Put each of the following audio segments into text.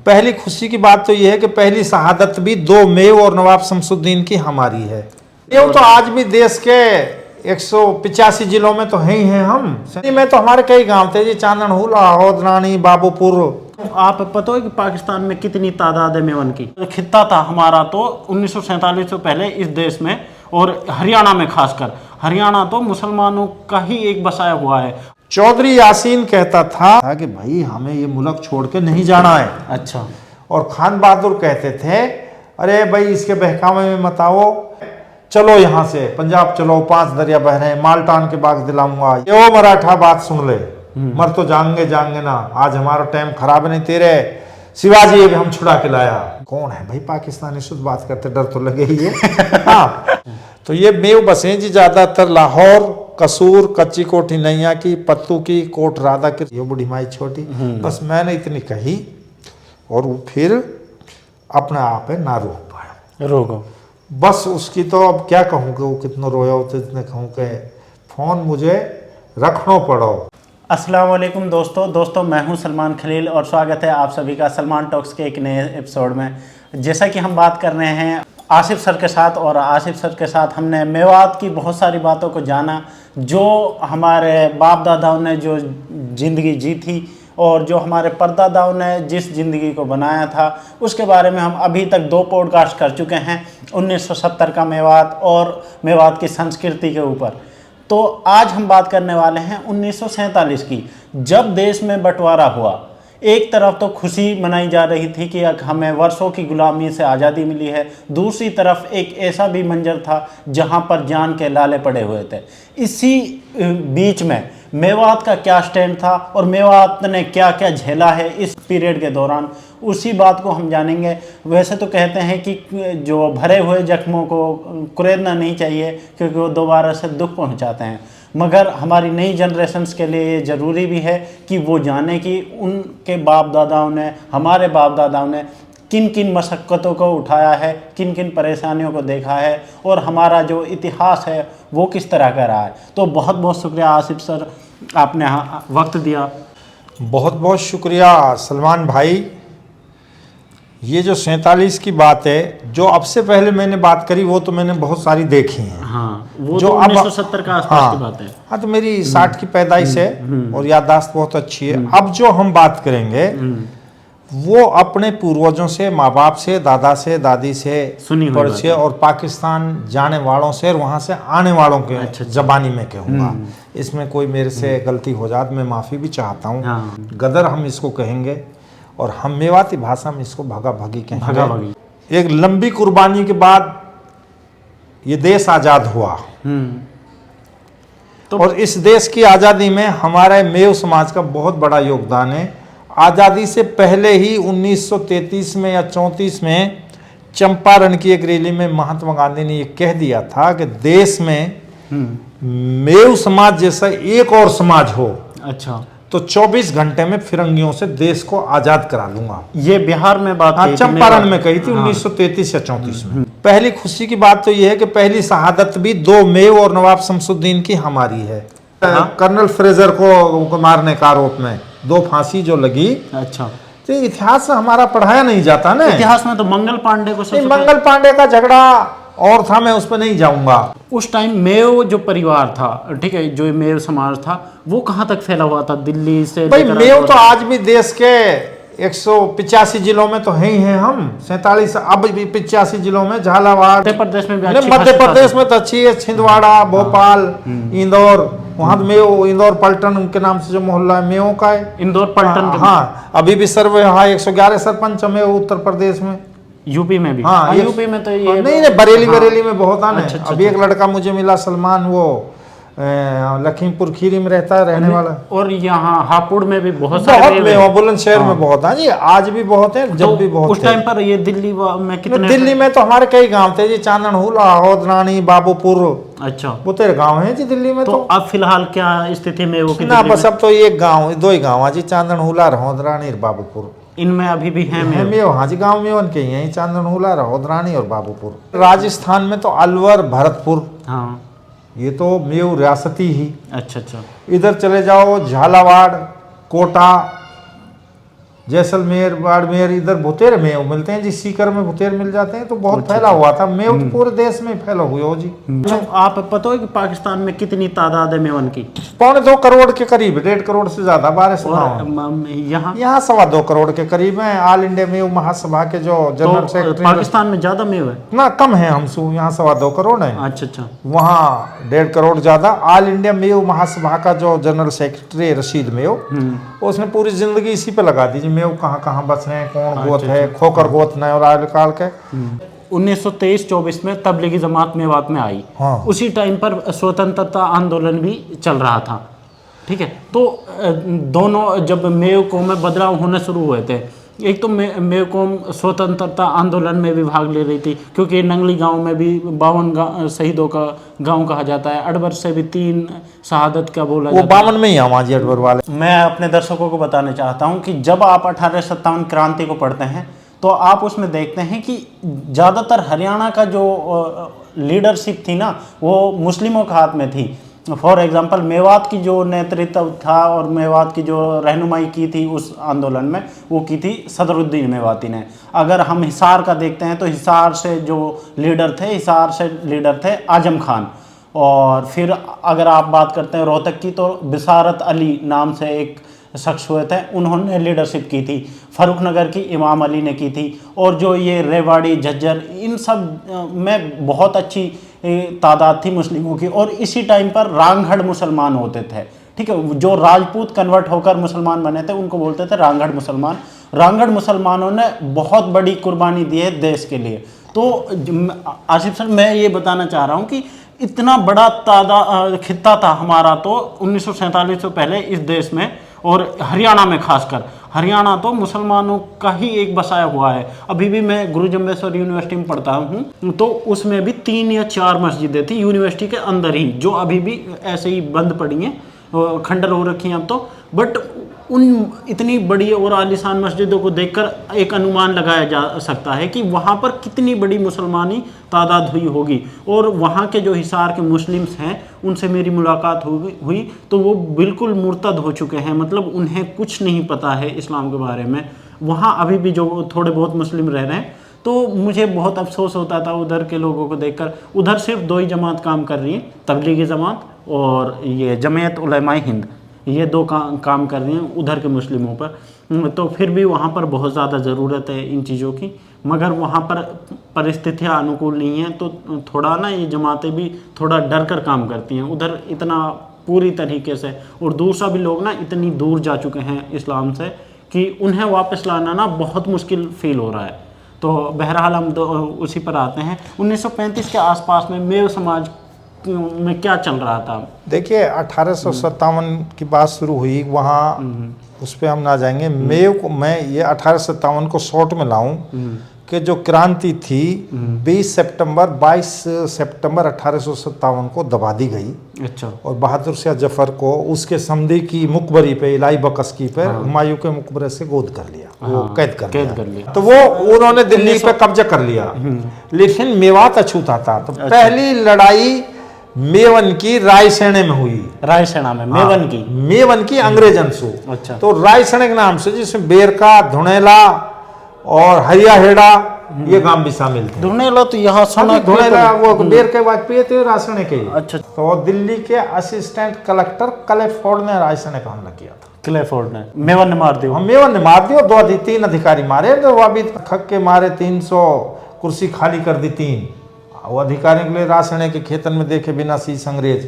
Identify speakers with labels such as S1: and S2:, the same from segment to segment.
S1: पहली खुशी की बात तो यह है कि पहली शहादत भी 2 मेव और नवाब शमसुद्दीन की हमारी है। ये तो आज भी देश के 185 जिलों में तो है ही हैं हम। में तो हमारे कई गांव थे जी, चांदनहुला, होदरानी, बाबूपुर।
S2: आप पता है कि पाकिस्तान में कितनी तादाद है मेवन की? खित्ता था हमारा तो 1947 से पहले इस देश में, और हरियाणा में खासकर, हरियाणा तो मुसलमानों का ही एक बसाया हुआ है।
S1: चौधरी यासीन कहता था कि भाई हमें ये मुल्क छोड़ के नहीं जाना है।
S2: अच्छा।
S1: और खान बहादुर कहते थे अरे भाई इसके बहकावे में मत आओ, चलो यहाँ से पंजाब चलो, 5 दरिया बह रहे हैं, माल्टान के बाग दिलाऊंगा। ये वो मराठा बात सुन ले, मर तो जाएंगे ना, आज हमारा टाइम खराब नहीं, तेरे शिवाजी ये भी हम छुड़ा के लाया। कौन है भाई पाकिस्तानी शुद्ध बात करते, डर तो लगे ही है। हाँ, तो ये मेव बसे जी ज्यादातर लाहौर, कसूर, कच्ची कोठी नैया की, पत्तू की, कोट राधा की, ये बुढ़ी माई छोटी। बस मैंने इतनी कही और वो फिर अपने आप है ना रोक पाया।
S2: रोको
S1: बस उसकी तो अब क्या कहूँ कि वो कितना रोया हो, तो इतने कहूँ कि फोन मुझे रखना पड़ो।
S2: अस्सलाम वालेकुम दोस्तों, मैं हूं सलमान खलील और स्वागत है आप सभी का सलमान टॉक्स के एक नए एपिसोड में। जैसा कि हम बात कर रहे हैं आसिफ सर के साथ, और आसिफ सर के साथ हमने मेवात की बहुत सारी बातों को जाना, जो हमारे बाप दादाओं ने जो ज़िंदगी जी थी और जो हमारे परदादाओं ने जिस ज़िंदगी को बनाया था, उसके बारे में हम अभी तक 2 पॉडकास्ट कर चुके हैं, 1970 का मेवात और मेवात की संस्कृति के ऊपर। तो आज हम बात करने वाले हैं 1947 की, जब देश में बंटवारा हुआ। एक तरफ तो खुशी मनाई जा रही थी कि हमें वर्षों की गुलामी से आज़ादी मिली है, दूसरी तरफ एक ऐसा भी मंजर था जहां पर जान के लाले पड़े हुए थे। इसी बीच में मेवात का क्या स्टैंड था और मेवात ने क्या क्या झेला है इस पीरियड के दौरान, उसी बात को हम जानेंगे। वैसे तो कहते हैं कि जो भरे हुए जख्मों को कुरेदना नहीं चाहिए क्योंकि वो दोबारा से दुख पहुंचाते हैं, मगर हमारी नई जनरेशन्स के लिए ये ज़रूरी भी है कि वो जाने कि उनके बाप दादाओं ने, हमारे बाप दादाओं ने किन किन मशक्क़तों को उठाया है, किन किन परेशानियों को देखा है और हमारा जो इतिहास है वो किस तरह का रहा है। तो बहुत बहुत शुक्रिया आसिफ सर, आपने वक्त दिया।
S1: बहुत बहुत शुक्रिया सलमान भाई। ये जो 47 की बात है, जो अब से पहले मैंने बात करी वो तो मैंने बहुत सारी देखी हैं।
S2: हाँ, वो
S1: जो
S2: तो
S1: अब
S2: 1970 का आसपास की बात है।
S1: हाँ, तो मेरी 60 की पैदाइश है और याददाश्त बहुत अच्छी है। अब जो हम बात करेंगे वो अपने पूर्वजों से, माँ बाप से, दादा से, दादी से
S2: सुनी हुई बात है।
S1: और पाकिस्तान जाने वालों से और वहाँ से आने वालों के जबानी में कहूँगा। इसमें कोई मेरे से गलती हो जाए मैं माफ़ी भी चाहता हूँ।
S2: हाँ।
S1: गदर हम इसको कहेंगे और हम मेवाती भाषा में इसको भागा भागी कहेंगे।
S2: भागा भागी।
S1: एक लंबी कुर्बानी के बाद ये देश आज़ाद हुआ
S2: तो
S1: और इस देश की आज़ादी में हमारे मेव समाज का बहुत बड़ा योगदान है। आज़ादी से पहले ही 1933 में या 34 में चंपारण की एक रैली में महात्मा गांधी ने ये कह दिया था कि देश में मेव समाज जैसा एक और समाज हो,
S2: अच्छा,
S1: तो 24 घंटे में फिरंगियों से देश को आजाद करा लूंगा।
S2: ये बिहार में बात
S1: हाँ, चंपारण में कही थी 1933 या 34 में। पहली खुशी की बात तो यह है कि पहली शहादत भी 2 मेव और नवाब शमसुद्दीन की हमारी है। कर्नल फ्रेजर को मारने का आरोप में 2 फांसी जो लगी।
S2: अच्छा,
S1: तो इतिहास हमारा पढ़ाया नहीं जाता ना।
S2: इतिहास में तो मंगल पांडे को
S1: मंगल पांडे का झगड़ा और था, मैं उस पर नहीं जाऊंगा।
S2: उस टाइम मेव जो परिवार था, ठीक है, जो मेव समाज था वो कहाँ तक फैला हुआ था? दिल्ली से
S1: भाई मेव तो आज भी देश के 185 जिलों में तो है ही हैं हम। 47 अब भी 85 जिलों में, झालावाड़,
S2: मध्य प्रदेश में भी
S1: मध्य प्रदेश में तो अच्छी है, छिंदवाड़ा, भोपाल, इंदौर, वहाँ मेव, इंदौर पलटन के नाम से जो मोहल्ला है मेव का है,
S2: इंदौर पलटन।
S1: हाँ, अभी भी सर्वे, हाँ, 111 सरपंच में उत्तर प्रदेश में,
S2: यूपी में भी।
S1: हाँ,
S2: यूपी में तो ये
S1: नहीं बरेली, बरेली में बहुत आने।
S2: अच्छा,
S1: अभी एक लड़का मुझे मिला सलमान, वो लखीमपुर खीरी में रहता है, रहने वाला।
S2: और यहाँ हापुड़ में भी बहुत
S1: बुलंदशहर में बहुत है जी, आज भी बहुत है, जब भी बहुत।
S2: उस टाइम पर ये दिल्ली में कितने?
S1: दिल्ली में तो हमारे कई गांव थे जी, चांदनहुला, होदरानी, बाबूपुर।
S2: अच्छा,
S1: वो तेरे गांव है जी दिल्ली में। तो
S2: अब फिलहाल क्या स्थिति में वो
S1: ना, बस अब तो एक गाँव, 2 ही गाँव है जी, चांदनहुला, होदरानी और बाबूपुर।
S2: इनमें अभी भी हैं
S1: मेव? हाँ जी, गाँव में उनके ही हैं, चांदनहुला, होदरानी और बाबूपुर। राजस्थान में तो अलवर, भरतपुर,
S2: हाँ,
S1: ये तो मेव रियासती ही।
S2: अच्छा अच्छा।
S1: इधर चले जाओ झालावाड़, कोटा, जैसलमेर, बाड़मेर, इधर भुतेर मेव मिलते हैं जी, सीकर में भुतेर मिल जाते हैं। तो बहुत फैला हुआ था मेव, तो पूरे देश में फैला हुआ हो जी।
S2: तो आप पता है कि पाकिस्तान में कितनी तादाद है मेवन की?
S1: 2.25 करोड़ के करीब, 1.5 करोड़ से ज्यादा, 12
S2: और यहाँ
S1: यहाँ 2.25 करोड़ के करीब है। ऑल इंडिया मेव महासभा के जो जनरल
S2: तो
S1: सेक्रेटरी,
S2: पाकिस्तान में ज्यादा मेव है?
S1: ना कम है हमसे, यहाँ 2.25 करोड़ है,
S2: अच्छा अच्छा।
S1: वहाँ 1.5 करोड़ ज्यादा। ऑल इंडिया मेव महासभा का जो जनरल सेक्रेटरी रशीद मेव, उसने पूरी जिंदगी इसी पे लगा दी, मेव कहाँ कहाँ बच रहे हैं, कौन गोत है, खोकर गोत नए और आयल काल के।
S2: 1923-24 में तबलीगी जमात मेवात में आई।
S1: हाँ।
S2: उसी टाइम पर स्वतंत्रता आंदोलन भी चल रहा था, ठीक है। तो दोनों जब मेव कौम में बदलाव होने शुरू हुए थे, एक तो मेव कौम स्वतंत्रता आंदोलन में भी भाग ले रही थी, क्योंकि नंगली गांव में भी 52 शहीदों का गांव कहा जाता है। अडबर से भी 3 शहादत का बोला
S1: वो 52 में ही है जी अडबर वाले।
S2: मैं अपने दर्शकों को बताना चाहता हूं कि जब आप 1857 क्रांति को पढ़ते हैं तो आप उसमें देखते हैं कि ज़्यादातर हरियाणा का जो लीडरशिप थी ना, वो मुस्लिमों के हाथ में थी। फॉर एग्जांपल मेवात की जो नेतृत्व था और मेवात की जो रहनुमाई की थी उस आंदोलन में, वो की थी सदरुद्दीन मेवाती ने। अगर हम हिसार का देखते हैं तो हिसार से जो लीडर थे आजम खान। और फिर अगर आप बात करते हैं रोहतक की, तो बिसारत अली नाम से एक शख्स हुए थे, उन्होंने लीडरशिप की थी। फरुखनगर की इमाम अली ने की थी। और जो ये रेवाड़ी, झज्जर, इन सब में बहुत अच्छी तादाद थी मुस्लिमों की। और इसी टाइम पर रांगड़ मुसलमान होते थे, ठीक है। जो राजपूत कन्वर्ट होकर मुसलमान बने थे उनको बोलते थे रांगड़ मुसलमान। रांगड़ मुसलमानों ने बहुत बड़ी कुर्बानी दी है देश के लिए। तो आसिफ सर, मैं ये बताना चाह रहा हूँ कि इतना बड़ा खित्ता था हमारा तो 1947 से पहले इस देश में, और हरियाणा में खासकर। हरियाणा तो मुसलमानों का ही एक बसाया हुआ है। अभी भी मैं गुरु जम्बेश्वर यूनिवर्सिटी में पढ़ता हूँ, तो उसमें भी 3 या 4 मस्जिदें थी यूनिवर्सिटी के अंदर ही, जो अभी भी ऐसे ही बंद पड़ी हैं, खंडर हो रखी हैं अब तो। बट उन इतनी बड़ी और आलीशान मस्जिदों को देखकर एक अनुमान लगाया जा सकता है कि वहाँ पर कितनी बड़ी मुसलमानी तादाद हुई और वहाँ के जो हिसार के मुस्लिम्स हैं उनसे मेरी मुलाकात हुई तो वो बिल्कुल मुर्तद हो चुके हैं, मतलब उन्हें कुछ नहीं पता है इस्लाम के बारे में। वहाँ अभी भी जो थोड़े बहुत मुस्लिम रह रहे हैं, तो मुझे बहुत अफसोस होता था उधर के लोगों को देखकर। उधर सिर्फ 2 ही जमात काम कर रही हैं, तबलीगी जमात और ये जमीयत उलमाए हिंद, ये 2 काम कर रही हैं उधर के मुस्लिमों पर। तो फिर भी वहाँ पर बहुत ज़्यादा ज़रूरत है इन चीज़ों की, मगर वहाँ पर परिस्थितियाँ अनुकूल नहीं हैं, तो थोड़ा ना ये जमातें भी थोड़ा डर कर काम करती हैं उधर इतना पूरी तरीके से। और दूसरा भी लोग ना इतनी दूर जा चुके हैं इस्लाम से कि उन्हें वापस लाना ना बहुत मुश्किल फील हो रहा है। तो बहरहाल हम उसी पर आते हैं। 1935 के आसपास में मेव समाज में क्या चल रहा था?
S1: देखिए 1857 की बात शुरू हुई, वहाँ उस पर हम ना जाएंगे। मेव को मैं ये 1857 को शॉर्ट में लाऊं कि जो क्रांति थी 22 सितंबर 1857 को दबा दी गई।
S2: अच्छा।
S1: और बहादुर शाह जफर को उसके समधी की मुकबरी पे, इलाई बकस्की पे, हुमायूं के मुकबरे से गोद कर लिया, वो कैद कर लिया। तो वो उन्होंने दिल्ली पे कब्जा कर लिया। लेकिन मेवात अछूता था। तो पहली लड़ाई मेवन की रायसेने में हुई।
S2: रायसेना में
S1: मेवन की अंग्रेजन से।
S2: अच्छा।
S1: तो रायसेने के नाम से, जिसमें बेरका, धुनेला और हरियाहेड़ा ये गांव भी शामिल थे।
S2: धुनेला तो यहाँ सुना,
S1: धुनेला वो बेर के वाजपेयी थे रायसेने के।
S2: अच्छा।
S1: तो दिल्ली के असिस्टेंट कलेक्टर क्लेफोर्ड ने रायसेने का हमला किया था।
S2: क्लेफोर्ड ने, मेवन ने मार दिया।
S1: मेवन ने मार दिया। 3 अधिकारी मारे, तो अभी खक के मारे 300 कुर्सी खाली कर दी 3। वो अधिकारियों के लिए रायसेने के खेतन में देखे बिना शीश अंग्रेज।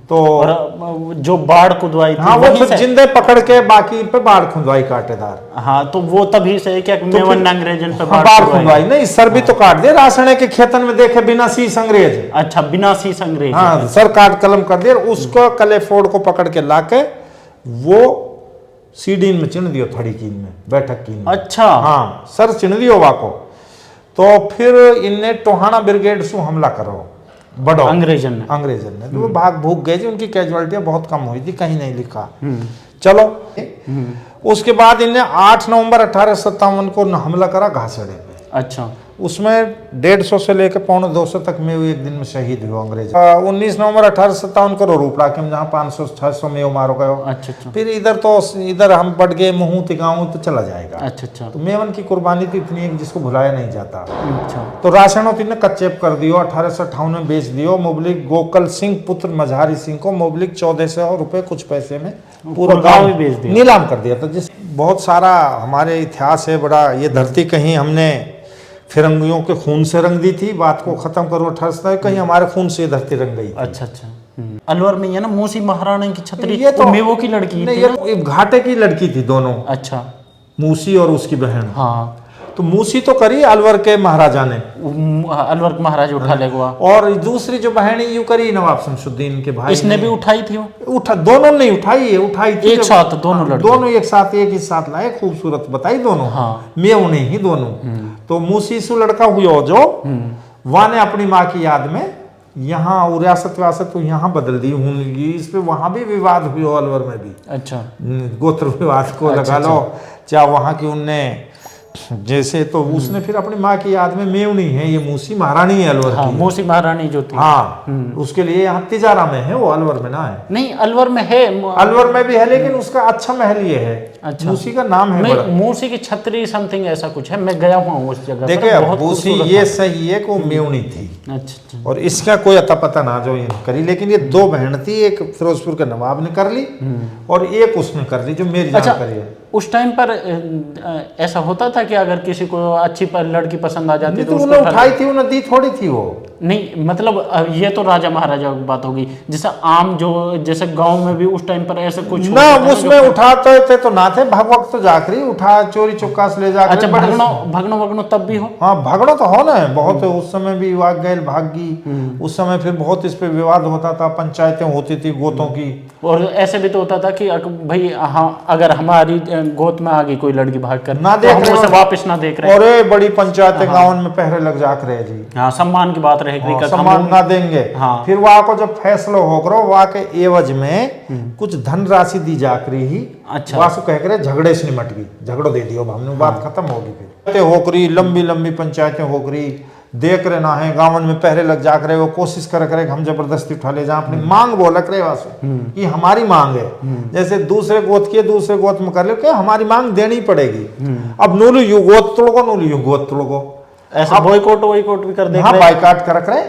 S1: तो
S2: और जो बाढ़ खुदवाई थी,
S1: हाँ, वो फिर जिंदे पकड़ के बाकी पे बाढ़ खुदवाई कांटेदार।
S2: हाँ, तो वो तभी से क्या मेवन अंग्रेजन पे
S1: बाढ़ खुदवाई नहीं, सर भी तो काट दिया। रायसेने के खेतन में देखे बिना शीश अंग्रेज।
S2: अच्छा, बिना शीश अंग्रेज।
S1: हाँ, सर काट कलम कर दिया। उसको क्लेफोर्ड को पकड़ के लाके वो सीडीन में चिन्ह दियो, थड़ी कीन में, बैठक कीन में।
S2: अच्छा।
S1: हाँ, सर चिन्ह दियो वाको। तो फिर इनने टोहाना ब्रिगेड से हमला करो बड़ो अंग्रेजन ने। तो वो भाग भूग गए जी। उनकी कैजुअलिटियां बहुत कम हुई थी, कहीं नहीं लिखा। चलो, उसके बाद इनने 8 नवंबर 1857 को हमला करा घासड़े पे।
S2: अच्छा।
S1: उसमें 150 से लेकर 250 तक में वो एक दिन में शहीद हुआ अंग्रेज। 19 नवंबर 1857 को रोपड़ा के जहाँ 500-600 में मारो गए।
S2: अच्छा अच्छा
S1: फिर इधर हम बढ़ गए महू तिगाऊं तो चला जाएगा।
S2: अच्छा अच्छा
S1: तो मेवन की कुर्बानी तो इतनी है जिसको भुलाया नहीं जाता।
S2: अच्छा।
S1: तो राशन होती ने कच्चेप कर दियो, 1858 में बेच दियो मुबलिक गोकल सिंह पुत्र मझारी सिंह को मुबलिक 1400 रुपए कुछ पैसे में पूरा गांव
S2: ही बेच दिया,
S1: नीलाम कर दिया। तो जिस बहुत सारा हमारे इतिहास है बड़ा। ये धरती कहीं हमने फिरंगियों के खून से रंग दी थी, बात को खत्म करो 18 कहीं हमारे खून से धरती रंग गई।
S2: अच्छा अच्छा। अलवर में ये ना मूसी महारानी की छतरी,
S1: ये तो
S2: मेवो की लड़की
S1: नहीं,
S2: थी ना?
S1: ये घाटे की लड़की थी दोनों,
S2: अच्छा।
S1: मूसी और उसकी बहन।
S2: हाँ
S1: तो मूसी तो करी अलवर के महाराजा ने,
S2: अलवर के महाराज उठा ले गया।
S1: और दूसरी जो बहन यू करी नवाब शमशुद्दीन के भाई
S2: इसने भी उठाई थी वो?
S1: उठा, दोनों ने उठाई है, उठाई थी
S2: एक साथ दोनों लड़के?
S1: दोनों एक साथ, एक ही साथ लाए, खूबसूरत बताई दोनों।
S2: हाँ।
S1: मैं उन्हें ही दोनों। तो मूसी सु लड़का हुआ जो वह ने अपनी माँ की याद में यहाँ रियासत व्यासत तो यहाँ बदल दी होंगी। इस पे वहाँ भी विवाद हुआ अलवर में भी।
S2: अच्छा।
S1: गोत्र विवाद को लगा लो, चाहे वहाँ की उनने जैसे, तो उसने फिर अपनी माँ की याद में मेवनी है, ये मूसी महारानी है अलवर
S2: हाँ,
S1: की।
S2: मूसी महारानी जो थी।
S1: हाँ, उसके लिए यहाँ तिजारा में है, वो अलवर में ना है।
S2: नहीं, अलवर में है।
S1: अलवर में भी है, लेकिन उसका अच्छा महल ये है। अच्छा। मूसी का नाम है बड़ा।
S2: मूसी की छतरी समथिंग ऐसा कुछ है, मैं गया हुआ हूँ उस जगह।
S1: देखिए मूसी ये सही है कि वो मेवनी थी।
S2: अच्छा।
S1: और इसका कोई अता पता ना जो ये करी, लेकिन ये दो बहन थी, एक फिरोजपुर के नवाब ने कर ली और एक उसने कर ली जो मेरी जान करी है।
S2: उस टाइम पर ऐसा होता था कि अगर किसी को अच्छी लड़की पसंद आ जाती
S1: तो उन्हें उठाई थी, उन्हें दी थोड़ी थी वो।
S2: नहीं मतलब ये तो राजा महाराजा की बात होगी, जैसे आम जो जैसे गांव में भी उस टाइम पर ऐसा कुछ
S1: ना, उसमें उठाते थे तो ना थे, भगवक तो जाकरी उठा चोरी चुक्का से ले जाकर।
S2: अच्छा, भगनो भगनो तब भी हो?
S1: हाँ, भगनो तो हो ना, बहुत उस समय भी वाग गैल भागी। उस समय फिर बहुत इस पे विवाद होता था, पंचायतें होती थी गोतों की।
S2: और ऐसे भी तो होता था कि भाई हाँ, अगर हमारी गोत में आ गई कोई लड़की भाग कर
S1: ना
S2: तो हम उसे वापस ना देख रहे।
S1: और बड़ी पंचायतें गाँव में पहरे लग जाकर रहे जी।
S2: हाँ, सम्मान की बात रहेगी,
S1: सम्मान ना देंगे।
S2: हाँ।
S1: फिर वहाँ को जब फैसला हो करो, वहाँ के एवज में कुछ धनराशि दी जाकरी ही।
S2: अच्छा।
S1: वहाँ से कह करे झगड़े से निमट गई, झगड़ो दे दियो, हमने बात खत्म होगी। फिर होकरी लंबी लंबी पंचायतें होकरी, देख रहे ना है गाँव में पहरे लग जा करे, वो कोशिश कर करे हम जबरदस्ती उठा ले, जहाँ अपनी मांग बोला करे वासु कि हमारी मांग है। जैसे दूसरे गोत की दूसरे गोत में कर ले कि हमारी मांग देनी पड़ेगी। अब नूलू यू गोत तोड़ो, नूलू यू गोत तोड़ो,
S2: ऐसा बॉयकॉट वॉयकॉट भी कर दे।
S1: हाँ, बाइकाट कर रहे।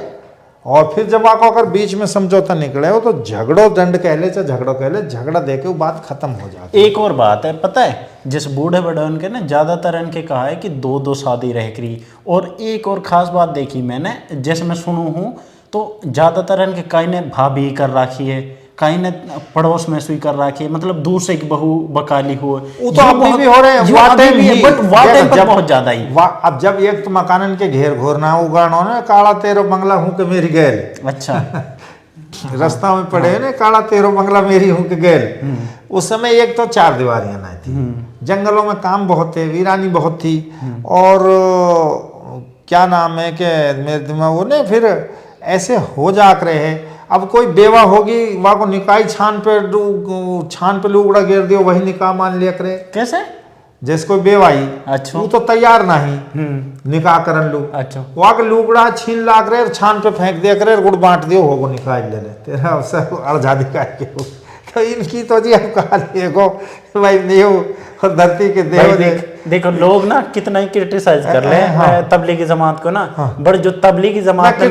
S1: और फिर जब आपको अगर बीच में समझौता निकले हो तो झगड़ो दंड कह ले, चाहे झगड़ो कह ले, झगड़ा देके वो बात खत्म हो जाती है।
S2: एक और बात है, पता है, जिस बूढ़े बड़े के ना ज्यादातर इनके कहा है कि दो दो शादी रह करी। और एक और खास बात देखी मैंने, जैसे मैं सुनू हूँ तो ज्यादातर इनके कई ने भाभी कर रखी है, कई ने पड़ोस में सुई कर रखी है, मतलब दूर से एक बहू बकाली हो।
S1: वो तो अभी भी हो रहे हैं,
S2: बट वाटे पर बहुत ज्यादा ही।
S1: अब जब एक तो मकानन के घेर घोरना उगाड़ो ना, काला तेरो बंगला हूँ के मेरी गैल।
S2: अच्छा।
S1: रास्ता में पड़े ना, काला तेरो बंगला मेरी हूँ के गैल। उस समय एक तो चार दीवारियां ना थी, जंगलों में काम बहुत थे, वीरानी बहुत थी। और क्या नाम है कि मेरे दिमाग वो ने फिर ऐसे हो जाक रहे हैं। अब कोई बेवा होगी, वहाँ को निकाय छान पे लुगड़ा घेर दियो, वही निकाह मान लिया करे।
S2: कैसे?
S1: जैसे कोई बेवाई,
S2: अच्छा,
S1: वो तो तैयार नहीं निकाह करन लू।
S2: अच्छा,
S1: वहाँ के लुगड़ा छीन ला करे, छान पे फेंक दिया करे, गुड़ बांट दियो, होगो निकाह ले ले तेरा अवसर अर्जादी का के। तो इनकी तो जी अब कहा लिएगो भाई देव और धरती के देव।
S2: देखो लोग ना कितना ही क्रिटिसाइज कर ले तबलीगी जमात को ना, बट जो तबलीगी जमात ने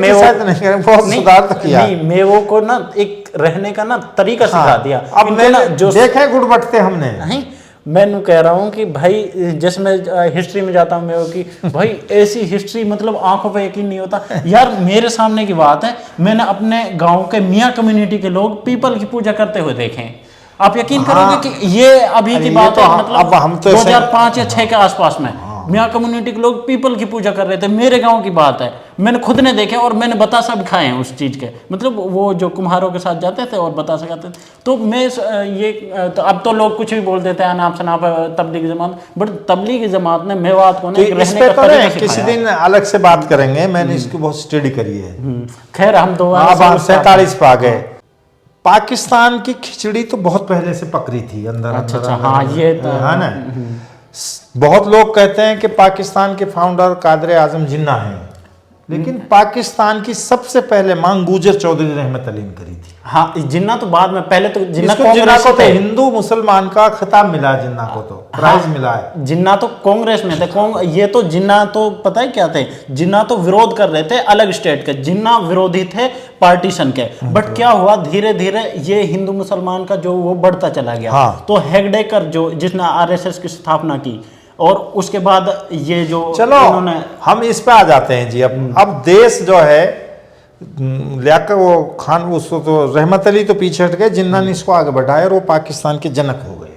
S2: मेवो को ना एक रहने का ना तरीका सिखा दिया।
S1: अब मैंने जो देखे गुड़ बटते हमने
S2: नहीं, मैं कह रहा हूँ कि भाई जैसे मैं हिस्ट्री में जाता हूँ मेवो की, भाई ऐसी हिस्ट्री मतलब आंखों पे यकीन नहीं होता यार। मेरे सामने की बात है, मैंने अपने गांव के मियाँ कम्युनिटी के लोग पीपल की पूजा करते हुए देखे। आप यकीन करोगे कि ये अभी की बात है, मतलब
S1: हम तो
S2: 2005 या 6 के आसपास में मियाँ कम्युनिटी के लोग पीपल की पूजा कर रहे थे। मेरे गांव की बात है, मैंने खुद ने देखे और मैंने बतासा भी खाए हैं उस चीज़ के। मतलब वो जो कुम्हारों के साथ जाते थे और बतासा खाते थे। तो मैं ये तो अब तो लोग कुछ भी बोल देते हैं अनाप शनाप तबलीगी जमात, बट तबलीगी जमात ने मेवात को
S1: तो रहने का तरीका सिखाया। किसी दिन अलग से बात करेंगे, मैंने इसकी बहुत स्टडी करी है।
S2: खैर हम तो
S1: 47 पे आ गए। पाकिस्तान की खिचड़ी तो बहुत पहले से पकड़ी थी अंदर।
S2: अच्छा, हाँ, ये तो
S1: है ना। बहुत लोग कहते हैं कि पाकिस्तान के फाउंडर कादर आजम जिन्ना हैं, लेकिन पाकिस्तान की सबसे पहले मांग गुजर चौधरी रहमत अली ने करी थी।
S2: हाँ, जिन्ना तो बाद में, पहले तो जिन्ना
S1: जिन्ना को तो
S2: थे।
S1: हिंदू मुसलमान का खिताब मिला, जिन्ना को तो प्राइज मिला है।
S2: जिन्ना तो कांग्रेस में थे। ये तो जिन्ना तो पता है क्या थे, जिन्ना तो विरोध कर रहे थे अलग स्टेट के, जिन्ना विरोधी थे पार्टीशन के। बट क्या हुआ, धीरे धीरे ये हिंदू मुसलमान का जो वो बढ़ता चला गया।
S1: हाँ।
S2: तो हेगडेकर जो जिसने आरएसएस की स्थापना की, और उसके बाद ये जो
S1: चलो
S2: इन्होंने,
S1: हम इस पे आ जाते हैं जी। अब देश जो है लियाकत वो खान, उसको तो रहमत अली तो पीछे हट गए, जिन्ना ने इसको आगे बढ़ाया और वो पाकिस्तान के जनक हो गए।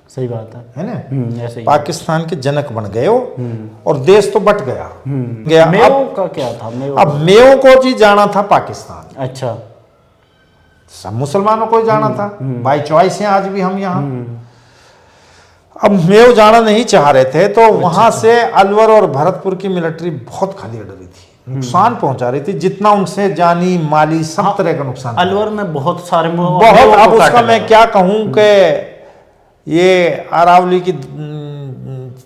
S2: सही बात
S1: है ना,
S2: ऐसे ही।
S1: पाकिस्तान के जनक बन गए हो और देश तो बट गया।
S2: मेओ का क्या था? मेओ,
S1: अब मेओ को जी जाना था पाकिस्तान,
S2: अच्छा,
S1: सब मुसलमानों को ही जाना था, बाई चॉइस है आज भी हम यहाँ। अब मेव जाना नहीं चाह रहे थे, तो वहां से अलवर और भरतपुर की मिलिट्री बहुत खाली अड़ रही थी, नुकसान पहुंचा रही थी, जितना उनसे जानी माली सब तरह का नुकसान।
S2: अलवर में बहुत सारे
S1: बहुत, अब उसका मैं क्या कहूं कि ये अरावली की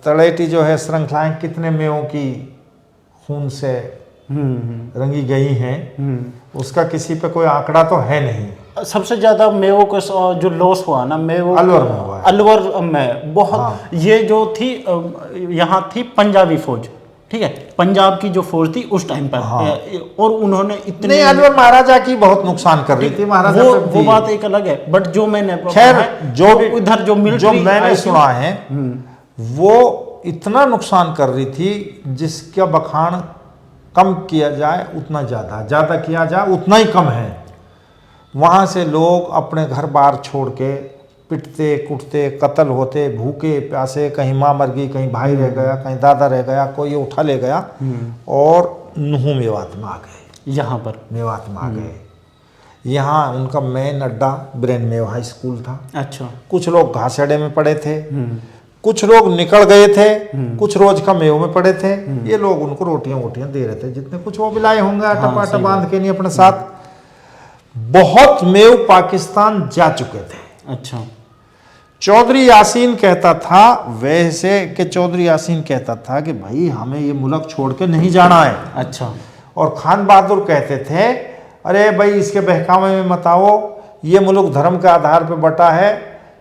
S1: तलेटी जो है श्रृंखलाएं कितने मेवों की खून से रंगी गई हैं, उसका किसी पे कोई आंकड़ा तो है नहीं।
S2: सबसे ज्यादा मेवों को जो लॉस हुआ ना, मेवो
S1: अलवर में हुआ है।
S2: अलवर में बहुत। ये जो थी यहाँ थी पंजाबी फौज, ठीक है, पंजाब की जो फौज थी उस टाइम पर। और उन्होंने इतने,
S1: नहीं, अलवर महाराजा की बहुत नुकसान कर रही थी, महाराजा
S2: वो बात एक अलग है। बट जो मैंने,
S1: खैर जो भी
S2: इधर जो
S1: जो मैंने सुना है वो इतना नुकसान कर रही थी जिसका बखान कम किया जाए उतना ज्यादा, ज्यादा किया जाए उतना ही कम है। वहाँ से लोग अपने घर बार छोड़ के पिटते कुटते कत्ल होते, भूखे प्यासे, कहीं माँ मर गई, कहीं भाई रह गया, कहीं दादा रह गया, कोई उठा ले गया, और नुहू मेवात में आ गए।
S2: यहाँ पर
S1: मेवात में आ गए। यहाँ उनका मेन अड्डा ब्रेन मेव हाई स्कूल था।
S2: अच्छा,
S1: कुछ लोग घासड़े में पड़े थे, कुछ लोग निकल गए थे, कुछ रोज का मेव में पड़े थे। ये लोग उनको रोटियां वोटियां दे रहे थे, जितने कुछ वो मिलाए होंगे आटा पाटा बांध के नहीं अपने साथ। बहुत मेव पाकिस्तान जा चुके थे।
S2: अच्छा,
S1: चौधरी यासीन कहता था, वैसे कि चौधरी यासीन कहता था कि भाई हमें ये मुल्क छोड़ के नहीं जाना है।
S2: अच्छा,
S1: और खान बहादुर कहते थे, अरे भाई इसके बहकावे में मत आओ, ये मुल्क धर्म के आधार पर बटा है,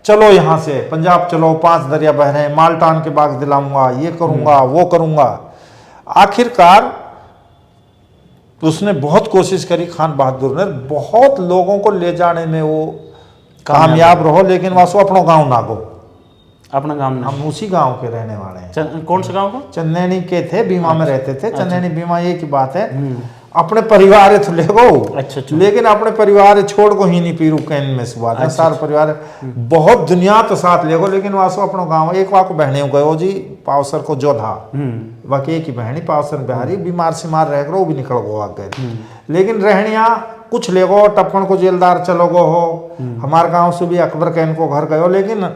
S1: चलो यहाँ से पंजाब चलो, 5 दरिया बह रहे हैं, माल्टान के बाग दिलाऊंगा, ये करूंगा वो करूंगा। आखिरकार उसने बहुत कोशिश करी, खान बहादुर ने बहुत लोगों को ले जाने में वो कामयाब रहो, लेकिन वासु अपनो गांव ना गो।
S2: अपना गांव में,
S1: हम उसी गांव के रहने वाले हैं।
S2: कौन सा गांव को?
S1: चंदैनी के थे, बीमा में रहते थे। चंदैनी बीमा ये की बात है, अपने परिवार तो ले गो,
S2: अच्छा,
S1: लेकिन अपने परिवार छोड़ को ही नहीं पीरू कैन में से बात है। सारा परिवार बहुत दुनिया तो साथ ले गो, लेकिन वासु अपनो गांव। एक वाको बहने गयो जी पावसर को जोधा, बाकी एक ही बहनी पावसर बिहारी बीमार से मार रह गो, वो भी निकल गो आगे। लेकिन रहनिया कुछ ले गो, टप्पन को जेलदार चलो गो हो, हमारे गांव से भी अकबर कैन को घर गयो, लेकिन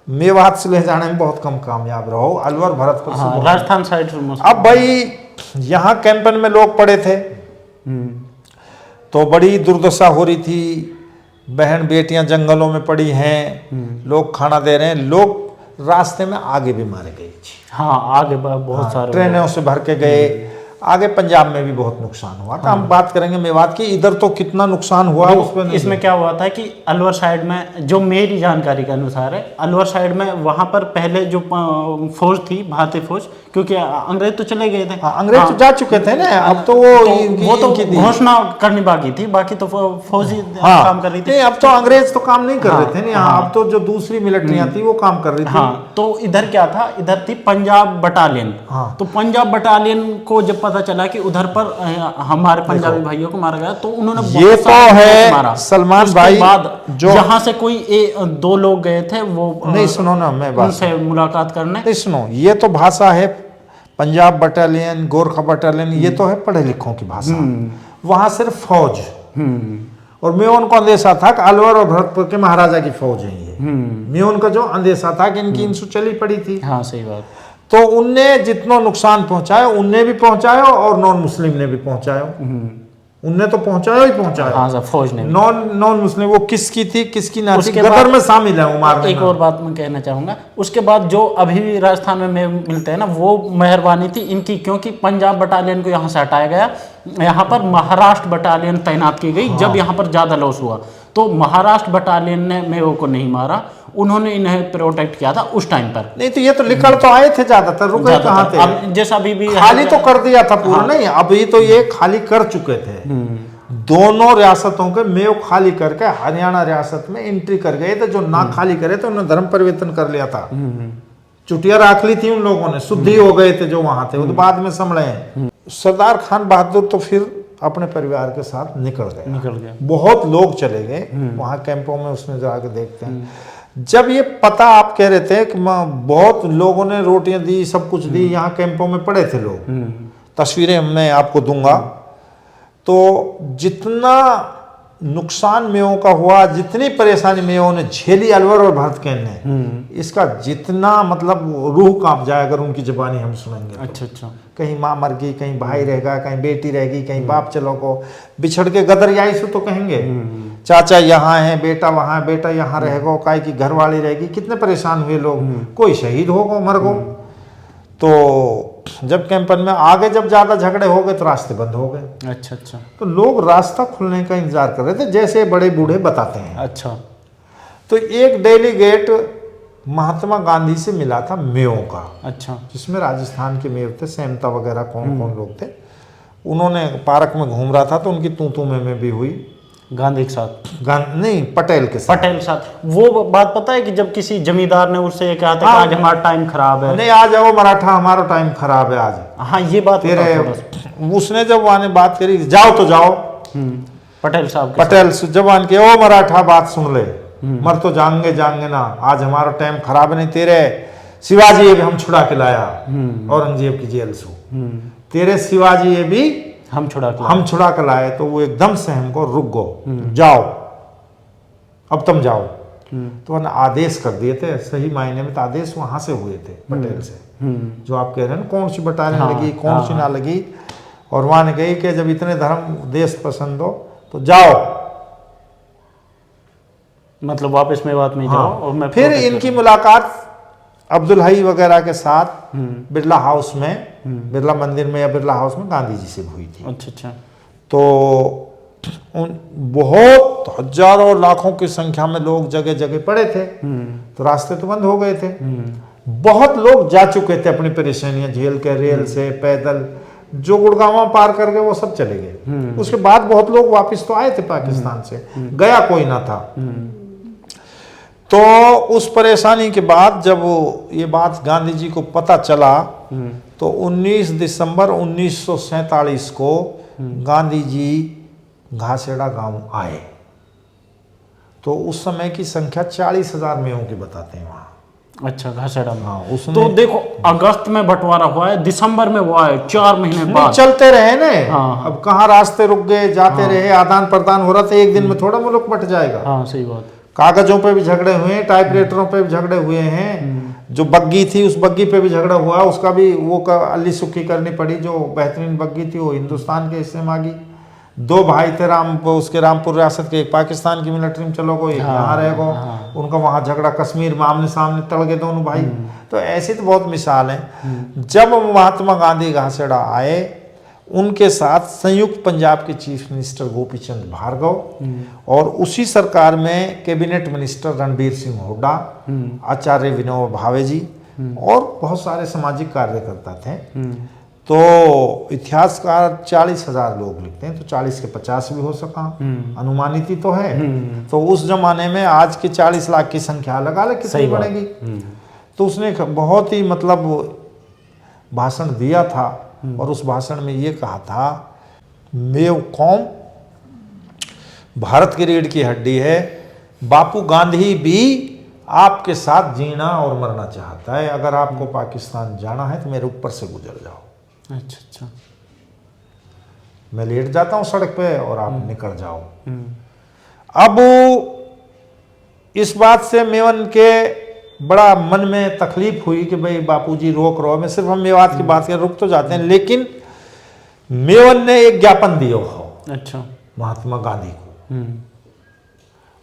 S1: मेवात से ले जाने में बहुत कम कामयाब रहो। अलवर भरतपुर से
S2: राजस्थान साइड से।
S1: अब भाई यहाँ कैंपन में लोग पड़े थे, तो बड़ी दुर्दशा हो रही थी। बहन बेटियां जंगलों में पड़ी हैं, लोग खाना दे रहे हैं, लोग रास्ते में आगे भी मारे गए।
S2: हाँ, आगे बहुत सारे
S1: ट्रेनों से भर के गए। आगे पंजाब में भी बहुत नुकसान हुआ था। हम बात करेंगे मेवात की, इधर तो कितना नुकसान हुआ उस पर।
S2: इसमें क्या हुआ था कि अलवर साइड में, जो मेरी जानकारी के अनुसार है, अलवर साइड में वहां पर पहले जो फौज थी, भारतीय फौज, क्योंकि अंग्रेज तो चले गए थे।
S1: अंग्रेज तो जा चुके थे ना, अब तो वो
S2: तो घोषणा करनी बाकी थी, बाकी तो फौज ही काम कर रही थी।
S1: अब तो अंग्रेज तो काम नहीं कर रहे थे ना, अब तो जो दूसरी मिलिट्रियां थी वो काम कर रही थी।
S2: हाँ, तो इधर क्या था, इधर थी पंजाब बटालियन। तो पंजाब बटालियन को जब पता चला कि उधर पर हमारे पंजाबी भाइयों को मारा गया, तो उन्होंने
S1: ये तो है सलमान भाई,
S2: जो जहां से कोई 2 लोग गए थे, वो
S1: नहीं सुनो ना, मैं
S2: उनसे मुलाकात करने।
S1: नहीं सुनो, ये तो भाषा है पंजाब बटालियन, गोरखा बटालियन, ये तो है पढ़े लिखों की भाषा। वहां सिर्फ फौज, और मैं उनको अंदेशा था कि अलवर और भरतपुर के महाराजा की फौज है ये। मैं उनका जो अंदेशा था कि इनकी इंसु चली पड़ी थी।
S2: हाँ, सही बात।
S1: तो उनने जितना नुकसान पहुंचाया उनने भी पहुंचाया और नॉन मुस्लिम ने भी पहुंचाया। उनने तो पहुंचाया ही पहुंचाया।
S2: हाँ सर, फौज ने भी।
S1: नॉन मुस्लिम वो किसकी थी किसकी ना थी,
S2: उसके
S1: गदर
S2: बाद-
S1: में शामिल है वो मारने
S2: एक
S1: में।
S2: और बात मैं कहना चाहूँगा, उसके बाद जो अभी भी राजस्थान में मिलते हैं ना, वो मेहरबानी थी इनकी, क्योंकि पंजाब बटालियन को यहाँ से हटाया गया, यहाँ पर महाराष्ट्र बटालियन तैनात की गई। जब यहाँ पर ज़्यादा लॉस हुआ तो महाराष्ट्र बटालियन ने मेवो को नहीं मारा, उन्होंने इन्हें प्रोटेक्ट किया था उस टाइम पर।
S1: नहीं तो ये तो निकल तो आए थे ज्यादातर, रुके कहाँ थे।
S2: अब जैसा अभी भी
S1: खाली तो कर दिया था पूरा। नहीं अभी तो ये खाली कर चुके थे। दोनों रियासतों के मेव खाली करके हरियाणा रियासत में एंट्री कर गए थे। जो ना खाली करे थे उन्होंने धर्म परिवर्तन कर लिया था, चुटिया रख ली थी उन लोगों ने, शुद्धि हो गए थे जो वहां थे, वो तो बाद में संभले हैं। सरदार खान बहादुर तो फिर अपने परिवार के साथ निकल गए। बहुत लोग चले गए वहां कैंपों में, उसमें जाके देखते हैं। जब ये पता आप कह रहे थे कि बहुत लोगों ने रोटियां दी, सब कुछ दी, यहाँ कैंपों में पड़े थे लोग, तस्वीरें मैं आपको दूंगा। तो जितना नुकसान मेवों का हुआ, जितनी परेशानी मेवों ने झेली अलवर और भरतकैन ने, इसका जितना मतलब रूह कांप जाए अगर उनकी जुबानी हम सुनेंगे।
S2: अच्छा अच्छा।
S1: कहीं माँ मर गई, कहीं भाई रहेगा, कहीं बेटी रहेगी, कहीं बाप चलो को बिछड़ के गदरियाई से तो कहेंगे चाचा यहाँ है, बेटा वहाँ है, बेटा यहाँ रहेगा, काय की घरवाली रहेगी। कितने परेशान हुए लोग, कोई शहीद हो गो मर गो। तो जब कैंपन में आगे जब ज्यादा झगड़े हो गए तो रास्ते बंद हो गए।
S2: अच्छा अच्छा।
S1: तो लोग रास्ता खुलने का इंतजार कर रहे थे, जैसे बड़े बूढ़े बताते हैं।
S2: अच्छा।
S1: तो एक डेलीगेट महात्मा गांधी से मिला था मेवों का।
S2: अच्छा।
S1: जिसमें राजस्थान के मेव थे, सेमता वगैरह कौन कौन लोग थे। उन्होंने पार्क में घूम रहा था तो उनकी तू में भी हुई
S2: गांधी के साथ,
S1: नहीं पटेल के साथ।
S2: पटेल के साथ। वो बात पता है कि जब किसी जमींदार ने उससे ये कहा था कि आज हमारा टाइम खराब है,
S1: नहीं आ जाओ मराठा, हमारा टाइम खराब है आज।
S2: हाँ ये बात
S1: तेरे उसने जब वहां ने बात करी, जाओ तो जाओ।
S2: पटेल साहब के
S1: पटेल जबान के, ओ मराठा बात सुन ले, मर तो जाएंगे ना, आज हमारा टाइम खराब नहीं। तेरे शिवाजी ये भी हम छुड़ा के लाया औरंगजेब की जेल से, तेरे शिवाजी ये भी हम छुड़ा के लाए। तो वो एकदम से हमको रुक गो, जाओ अब तुम जाओ। तो उन्होंने आदेश कर दिए थे, सही मायने में तो आदेश वहां से हुए थे पटेल से। जो आप कह रहे हैं कौन सी बटालियन लगी, कौन सी ना लगी, और वहां ने कही कि जब इतने धर्म देश पसंद हो तो जाओ,
S2: मतलब वापस मेवात में जाओ। और मैं
S1: फिर इनकी मुलाकात अब्दुल हई वगैरह के साथ बिरला हाउस में, बिरला मंदिर में या बिरला हाउस में गांधी जी से हुई थी।
S2: अच्छा अच्छा।
S1: तो बहुत हजारों लाखों की संख्या में लोग जगह जगह पड़े थे। तो रास्ते तो बंद हो गए थे। बहुत लोग जा चुके थे अपनी परेशानियां झेल के, रेल से, पैदल, जो गुड़गांव पार कर गए वो सब चले गए। उसके बाद बहुत लोग वापस तो आए थे पाकिस्तान से, गया कोई ना था। तो उस परेशानी के बाद जब ये बात गांधी जी को पता चला तो 19 दिसंबर 1947 को गांधी जी घासेड़ा गांव आए। तो उस समय की संख्या 40,000 मेवों की बताते हैं वहां।
S2: अच्छा, घासेड़ा में।
S1: हाँ, उसमें
S2: तो देखो अगस्त में बंटवारा हुआ है, दिसंबर में हुआ है, 4 महीने बाद
S1: चलते रहे ना।
S2: हाँ।
S1: अब कहाँ रास्ते रुक गए, जाते रहे, आदान प्रदान हो रहा था, एक दिन में थोड़ा मुल्क बट जाएगा।
S2: हाँ सही बात।
S1: कागजों पे भी झगड़े हुए हैं, टाइपराइटरों पे भी झगड़े हुए हैं। जो बग्गी थी उस बग्गी पे भी झगड़ा हुआ, उसका भी वो अल्ली सुक्की करनी पड़ी। जो बेहतरीन बग्गी थी वो हिंदुस्तान के हिस्से में आ गई। 2 भाई थे उसके रामपुर रियासत के, एक पाकिस्तान की मिलिट्री में चलो गो, यहाँ रह गो। उनका वहाँ झगड़ा कश्मीर में आमने सामने तड़ गए दोनों भाई। तो ऐसी तो बहुत मिसाल है। जब महात्मा गांधी घासेड़ा आए, उनके साथ संयुक्त पंजाब के चीफ मिनिस्टर गोपीचंद भार्गव और उसी सरकार में कैबिनेट मिनिस्टर रणबीर सिंह हुड्डा, आचार्य विनोबा भावे जी और बहुत सारे सामाजिक कार्यकर्ता थे। तो इतिहासकार 40,000 लोग लिखते हैं, तो 40 के 50 भी हो सका, अनुमानित ही तो है। तो उस जमाने में आज के 40 लाख की संख्या लगा ले कितनी बढ़ेगी। तो उसने बहुत ही मतलब भाषण दिया था और उस भाषण में ये कहा था, मेव कौम भारत की रीढ़ की हड्डी है। बापू गांधी भी आपके साथ जीना और मरना चाहता है। अगर आपको पाकिस्तान जाना है तो मेरे ऊपर से गुजर जाओ।
S2: अच्छा अच्छा।
S1: मैं लेट जाता हूं सड़क पे और आप निकल जाओ। अब इस बात से मेवन के बड़ा मन में तकलीफ हुई कि भाई बापूजी रोक रहो। मैं सिर्फ हम मेवात की बात करें, रुक तो जाते हैं, लेकिन मेवन ने एक ज्ञापन दिया हो
S2: अच्छा।
S1: महात्मा गांधी को।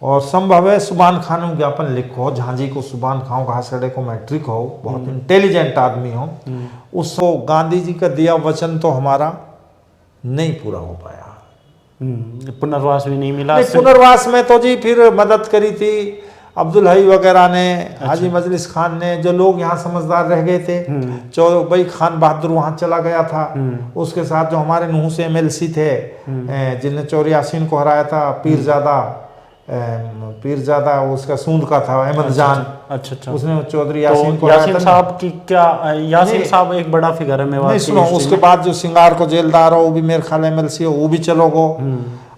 S1: और संभव है सुबान खान ज्ञापन लिखो, झांझी को सुबान खाओ, घासड़े को मैट्रिक हो, बहुत इंटेलिजेंट आदमी हो, उसको गांधी जी का दिया वचन तो हमारा नहीं पूरा हो पाया।
S2: पुनर्वास भी नहीं मिला।
S1: नहीं, पुनर्वास में तो जी फिर मदद करी थी अब्दुल हई वगैरह ने, हाजी मजलिस खान ने, जो लोग यहाँ समझदार रह गए थे। भाई खान बहादुर वहाँ चला गया था, उसके साथ जो हमारे नूह से एमएलसी थे जिनने चौधरी यासीन को हराया था, पीरजादा उसका सूंद का था अहमद जान।
S2: अच्छा।
S1: उसने चौधरी यासीन
S2: तो
S1: को
S2: यासीन साहब की क्या, यासीन साहब एक बड़ा फिगर है मेवात
S1: नहीं,
S2: की
S1: सुनो,
S2: हिस्ट्री
S1: उसके
S2: में।
S1: बाद जो सिंगार को जेलदार हो वो भी मेरे ख्याल एमएलसी हो, वो भी चलो गो।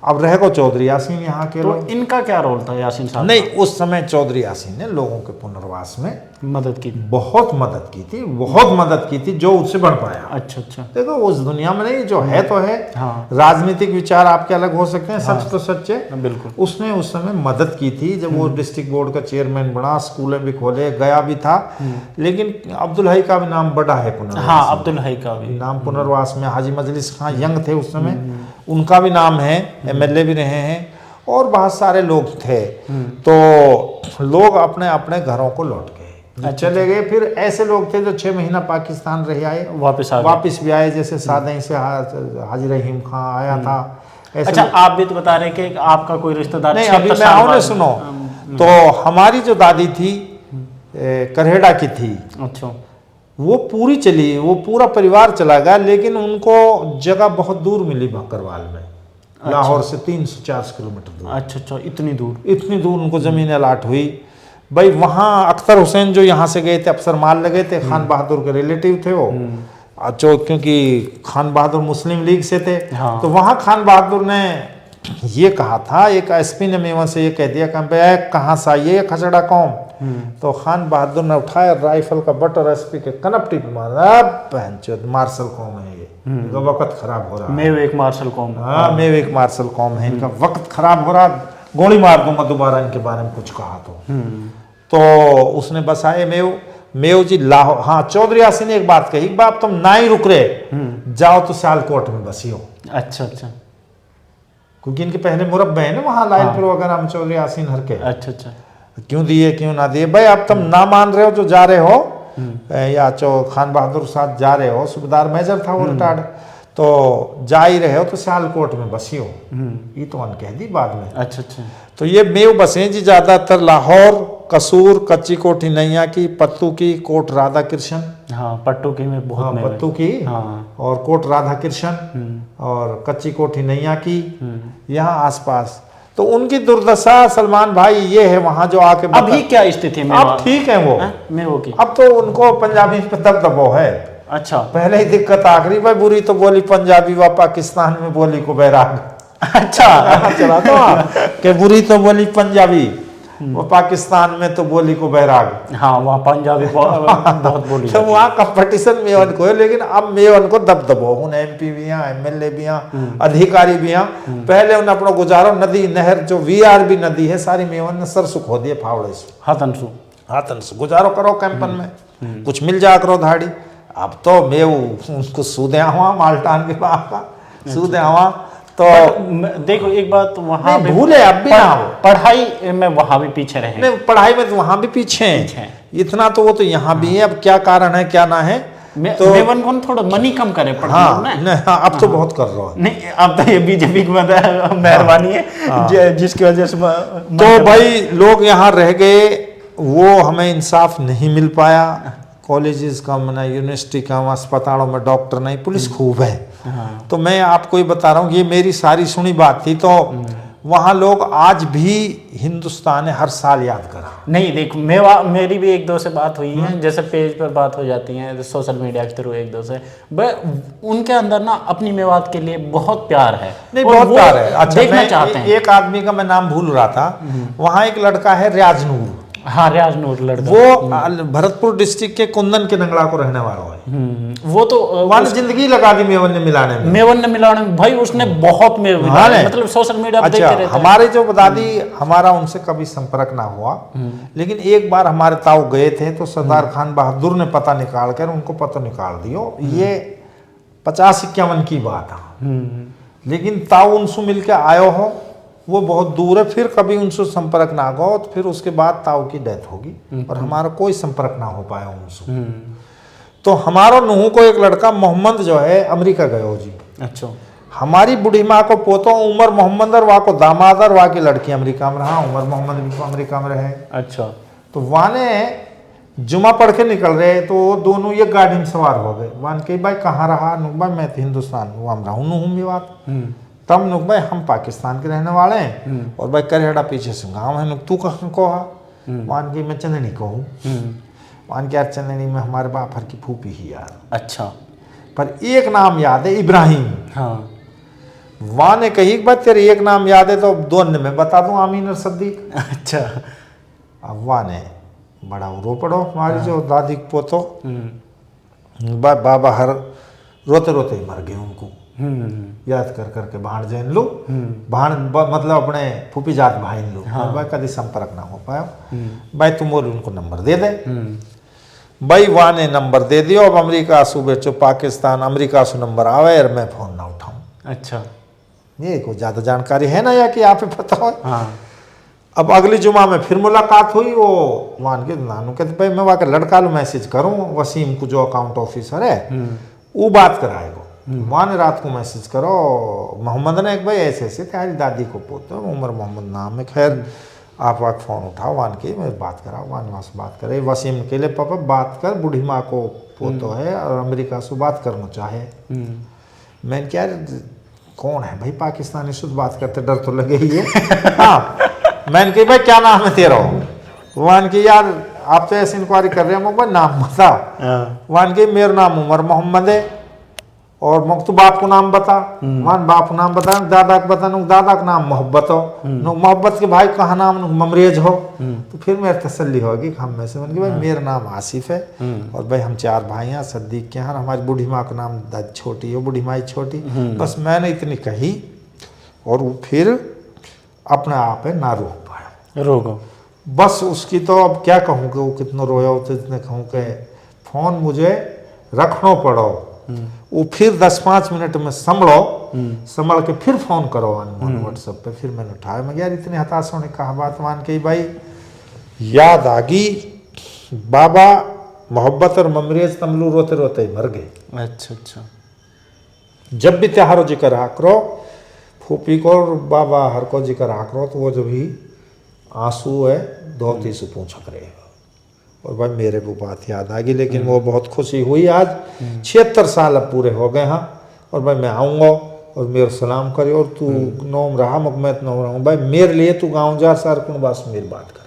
S1: अब रह गो चौधरी यासीन यहाँ के
S2: तो
S1: लोग।
S2: इनका क्या रोल था यासीन साहब
S1: नहीं, उस समय चौधरी यासीन ने लोगों के पुनर्वास में
S2: का? मदद की।
S1: बहुत मदद की थी, बहुत मदद की थी, जो उससे बढ़ पाया।
S2: अच्छा।
S1: देखो उस दुनिया में नहीं, जो है तो है।
S2: हाँ।
S1: राजनीतिक विचार आपके अलग हो सकते हैं, सच तो सच है।
S2: बिल्कुल।
S1: उसने उस समय मदद की थी, जब वो डिस्ट्रिक्ट बोर्ड का चेयरमैन बना, स्कूलें भी खोले, गया भी था। लेकिन अब्दुल हई का भी नाम बड़ा है पुनर्वास।
S2: हाँ, अब्दुल हई का भी
S1: नाम पुनर्वास में। हाजी मजलिस खान यंग थे उस समय, उनका भी नाम है, एमएलए भी रहे हैं, और बहुत सारे लोग थे। तो लोग अपने अपने घरों को लौट गए, चले गए। फिर ऐसे लोग थे जो 6 महीना पाकिस्तान रह आए, वापस भी आए, जैसे सादई से हाजी रहीम खान आया था।
S2: अच्छा, आप भी तो बता रहे कि आपका कोई रिश्तेदार
S1: नहीं, अभी मैं आओ ना, सुनो। तो हमारी जो दादी थी करहेड़ा की थी।
S2: अच्छा।
S1: वो पूरी चली, वो पूरा परिवार चला गया, लेकिन उनको जगह बहुत दूर मिली बकरवाल में। लाहौर से 300-400 किलोमीटर दूर।
S2: अच्छा, इतनी दूर
S1: उनको जमीन अलाट हुई। भाई वहाँ अख्तर हुसैन जो यहाँ से गए थे, अफसर माल लगे थे, खान बहादुर के रिलेटिव थे वो, जो क्योंकि खान बहादुर मुस्लिम लीग से थे।
S2: हाँ।
S1: तो वहाँ खान बहादुर ने ये कहा था, एक एसपी ने मेवा से ये कह दिया कि कहाँ से आई है खचड़ा कौम। तो खान बहादुर ने उठाया राइफल का बट और एसपी के कनपटी पे मारा। मार्शल कौम है ये, इनका वक्त खराब हो रहा है।
S2: मैं एक मार्शल कौम।
S1: हाँ, मैं एक मार्शल कौम है, इनका वक्त खराब हो रहा, गोली मार दूंगा दोबारा इनके बारे में कुछ कहा तो उसने बस आए मेव जी लाहौर। हाँ, चौधरी यासीन ने एक बात कही, बाप तुम ना ही रुक रहे, जाओ तो सियालकोट में बसियो।
S2: अच्छा।
S1: क्योंकि इनके पहले मुरब्बे हैं ना वहाँ लाइलपुर वगैरह में, चौधरी यासीन हर के।
S2: अच्छा।
S1: क्यों दिए क्यों ना दिए, भाई अब तुम ना मान रहे हो जो जा रहे हो, या खान बहादुर साथ जा रहे हो, सूबेदार मेजर था वो रिटायर्ड, तो जा ही रहे हो तो सियालकोट में बसियो। ये तो कह दी बाद में।
S2: अच्छा।
S1: तो ये मेव बसे जी ज्यादातर लाहौर, कसूर, कच्ची कोठी नैया की, पत्तू की, कोट राधा कृष्ण।
S2: हाँ, पट्टू की में बहुत।
S1: हाँ, पत्तू की। हाँ। और कोट राधा कृष्ण और कच्ची कोठी नैया की, यहाँ आसपास। तो उनकी दुर्दशा सलमान भाई ये है वहां जो आके
S2: अभी क्या स्थिति में?
S1: अब ठीक है वो
S2: की।
S1: अब तो उनको पंजाबी पे दबदबो है।
S2: अच्छा। पहले
S1: ही दिक्कत आखिरी भाई, बुरी तो बोली पंजाबी व पाकिस्तान में बोली को बैराग।
S2: अच्छा।
S1: चला तो कि बुरी तो बोली पंजाबी, वो पाकिस्तान में तो बोली को बैराग।
S2: हाँ, वहाँ पंजाबी बहुत बोली।
S1: तो वहाँ कंपटीशन मेवन को है, लेकिन अब मेवन को दबदबो हूँ, एमपी भी यहाँ, एमएलए भी यहाँ, अधिकारी भी यहाँ। पहले उन्हें अपना गुजारो, नदी नहर जो वीआरबी नदी है सारी मेवन ने सरसुख हो दिए फावड़े से, हाथन से गुजारो करो कैंपन में, कुछ मिल जा करो धाड़ी। अब तो मैं उनको सूदे हुआ माल्टान के बाप का सूदे हुआ। तो
S2: देखो एक बात, वहाँ
S1: भूले अब भी ना हो,
S2: पढ़ाई में वहाँ भी पीछे रहे।
S1: नहीं, पढ़ाई में तो वहाँ भी पीछे हैं, इतना तो वो तो यहाँ भी है। अब क्या कारण है क्या ना है,
S2: तो मेवन को थोड़ा मनी कम करे
S1: अब तो बहुत कर रहा है।
S2: नहीं, अब तो ये बीजेपी की मेहरबानी है जिसकी वजह से
S1: तो भाई लोग यहाँ रह गए, वो हमें इंसाफ नहीं मिल पाया। कॉलेजेस कम ना, यूनिवर्सिटी कम, अस्पतालों में डॉक्टर नहीं, पुलिस खूब है। तो मैं आपको ही बता रहा हूँ, ये मेरी सारी सुनी बात थी। तो वहाँ लोग आज भी हिंदुस्तान हर साल याद करा।
S2: नहीं देखो, मेरी भी एक दो से बात हुई है, जैसे पेज पर बात हो जाती है सोशल मीडिया के थ्रू एक दो से, उनके अंदर ना अपनी मेवात के लिए बहुत प्यार है।
S1: नहीं, बहुत प्यार है। अच्छा,
S2: देखना चाहते हैं।
S1: एक आदमी का मैं नाम भूल रहा था, वहाँ एक लड़का है रियाज नूर।
S2: हाँ, रियाज नूर लड़का,
S1: वो भरतपुर डिस्ट्रिक्ट के कुंदन के नंगला को रहने वाला है।
S2: वो तो
S1: जिंदगी लगा दी मेवन ने मिलाने में
S2: भाई, उसने बहुत मतलब सोशल मीडिया पे देखते रहते हैं।
S1: हमारे जो दादी, हमारा उनसे कभी संपर्क ना हुआ, लेकिन एक बार हमारे ताऊ गए थे तो सरदार खान बहादुर ने पता निकाल कर उनको पता निकाल दियो। ये 50-51 की बात है। लेकिन ताऊ उनसे मिलके आयो हो, वो बहुत दूर है, फिर कभी उनसे संपर्क ना हो, तो फिर उसके बाद ताऊ की डेथ होगी और हमारा कोई संपर्क ना हो पाया उनसे। तो हमारा नुहू को एक लड़का मोहम्मद जो है अमेरिका गयो जी।
S2: अच्छा।
S1: हमारी बूढ़ी माँ को पोतो उमर मोहम्मद और वहाँ को दामाद और वहाँ की लड़की अमेरिका में रहा, उमर मोहम्मद भी अमेरिका में रहे।
S2: अच्छा।
S1: तो वाने जुमा पढ़ के निकल रहे तो वो दोनों ये गाड़ी में सवार हो गए। वान के भाई कहाँ रहा? नुक भाई मैं तो हिंदुस्तान वहाँ रहूँ नुहूँ भी बात। तब नुक भाई हम पाकिस्तान के रहने वाले हैं और भाई करेड़ा पीछे से गाँव है। नुक तू कहाँ को हा? वान की मैं चंदनी को हूँ। वान के यार चंदनी में हमारे बाप हर की फूफी ही यार।
S2: अच्छा।
S1: पर एक नाम याद है, इब्राहिम।
S2: हाँ।
S1: वहाँ ने कही कि भाई तेरे एक नाम याद है तो दो अन्य में बता दूं, आमीन और सद्दीक।
S2: अच्छा।
S1: अब वहाँ ने बड़ा रो पड़ो हमारी जो दादी को पोतो बाबा हर रोते रोते ही मर गए उनको याद कर करके भाण जैन लो भाण मतलब अपने फूफी जात भाई लो। हाँ। भाई कभी संपर्क ना हो पाया। भाई तुम बोल उनको नंबर दे दे। भाई वहाँ ने नंबर दे दियो। अब अमेरिका सु बेचो पाकिस्तान अमेरिका सु नंबर आवे और मैं फोन ना उठाऊं।
S2: अच्छा।
S1: ये कोई ज़्यादा जानकारी है ना या कि आप ही पता हो।
S2: हाँ।
S1: अब अगली जुमा में फिर मुलाकात हुई। वो मान के नानू कहते भाई मैं वहाँ के लड़का लो मैसेज करूँ, वसीम को जो अकाउंट ऑफिसर है वो बात कराएगो। वहाँ ने रात को मैसेज करो मोहम्मद ने एक भाई ऐसे ऐसे तुम्हारी दादी को पोते उमर मोहम्मद नाम है, खैर आप वहाँ फ़ोन उठाओ वान की मैं बात कराओ। वान वहाँ से बात करे वसीम के लिए पापा बात कर बूढ़ी माँ को पोतो है और अमेरिका से बात करना चाहे। मैंने क्या कौन है भाई पाकिस्तानी से बात करते डर तो लगे ही है। हाँ मैंने कही भाई क्या नाम है तेरा? वन की यार आप तो ऐसे इंक्वायरी कर रहे हैं भाई नाम बता। वन की मेरा नाम उमर मोहम्मद है और मुख तो बाप को नाम बता। वन बाप को नाम बता, दादा को बता, दादा का नाम मोहब्बत हो, मोहब्बत के भाई कहा नाम ममरेज हो। तो फिर मेरी तसल्ली होगी हम में से। भाई मेरा नाम आसिफ है और भाई हम 4 भाई हैं, सद्दीक के हैं, हमारी बूढ़ी माँ का नाम छोटी हो, बूढ़ी माई छोटी। बस मैंने इतनी कही और वो फिर अपने आप है ना रोक पाया।
S2: रोको
S1: बस उसकी तो अब क्या कहूँ कि वो कितना रोया हो तो इतने कहूँ कि फ़ोन मुझे रखना पड़ो। वो फिर 10-5 मिनट में संभल के फिर फ़ोन करो व्हाट्सएप पे। फिर मैंने उठाया। मैं यार इतने हताश होने कहा बात मान के भाई याद आ गई बाबा मोहब्बत और ममरेज तमलू रोते रोते ही मर गए।
S2: अच्छा। अच्छा।
S1: जब भी त्योहारों जिक्र आ करो फूफी को और बाबा हर को जिक्र आ करो तो वो जो भी आंसू है धोती से पूछा करेगा। और भाई मेरे वो बात याद आ गई। लेकिन वो बहुत खुशी हुई आज 76 साल अब पूरे हो गए। हाँ और भाई मैं आऊँगा और मेरे सलाम करे और तू नोम रहा मैं तो नोम रहा हूँ भाई मेरे लिए तू गाँव जा सर कौन बस मेरी बात कर।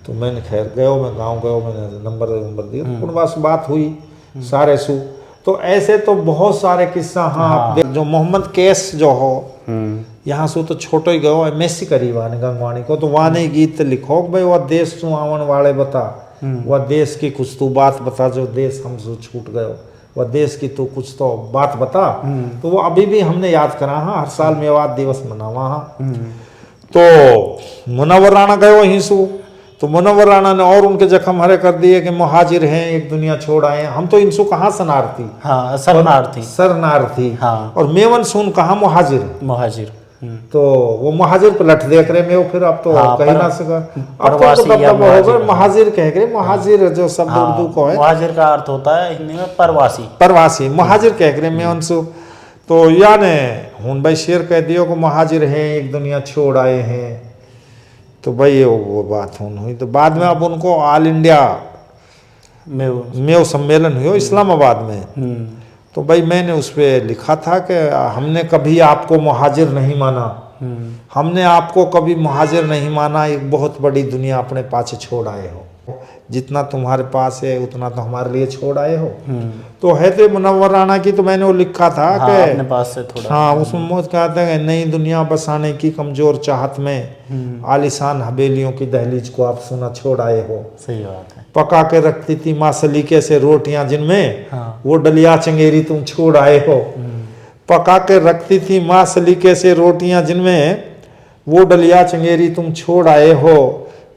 S1: तो मैंने खैर गयो मैं गाँव गयो मैंने नंबर दिया कौन बस बात हुई सारे सू। तो ऐसे तो बहुत सारे किस्सा। हाँ जो मोहम्मद केस जो हो यहाँ से तो छोटो ही गयो मेसी करीब आने गंगवाणी को तो वहाँ नहीं गीत लिखो भाई वह देश तू आवन वाले बता, वह देश की कुछ तू बात बता जो देश हमसे छूट गयो, वह देश की तू कुछ तो बात बता। तो वो अभी भी हमने याद करा। हाँ हर साल मेवात दिवस मनावा। हाँ तो मुनव्वर राणा गयो वहीं से तो मुनव्वर राणा ने और उनके जख्म हरे कर दिए कि मुहाजिर हैं एक दुनिया छोड़ आए। हम तो इनसु कहाँ शरणार्थी।
S2: हाँ
S1: शरणार्थी।
S2: हाँ
S1: और मेवन सुन कहाँ मुहाजिर। तो वो मुहाजिर पे लठ देख रहे मैं फिर अब तो कह ना सका। अब तो मुहाजिर कह रहे मुहाजिर जो शब्द उर्दू को है
S2: मुहाजिर का अर्थ होता है हिंदी में
S1: प्रवासी मुहाजिर कह रहे मैं उनसे। तो याने हूँ भाई शेर कह दियो को मुहाजिर हैं एक दुनिया छोड़ आए हैं। तो भाई वो बात हुई। तो बाद में अब उनको ऑल इंडिया में सम्मेलन हुआ इस्लामाबाद में। तो भाई मैंने उस पर लिखा था कि हमने कभी आपको मुहाजिर नहीं माना, हमने आपको कभी मुहाजिर नहीं माना। एक बहुत बड़ी दुनिया अपने पास छोड़ आए हो, जितना तुम्हारे पास है उतना तो हमारे लिए छोड़ आए हो। तो है तो मुनव्वर राणा की तो मैंने वो लिखा था कि
S2: अपने पास से थोड़ा
S1: हाँ उसमें मुझ कहते हैं नई दुनिया बसाने की कमजोर चाहत में आलिशान हवेलियों की दहलीज को आप सुना छोड़ आए हो।
S2: सही बात है।
S1: पका के रखती थी माँ सलीके से रोटियां जिनमें वो डलिया चंगेरी तुम छोड़ आए हो। पका के रखती थी माँ सलीके से रोटियां जिनमें वो डलिया चंगेरी तुम छोड़ आए हो।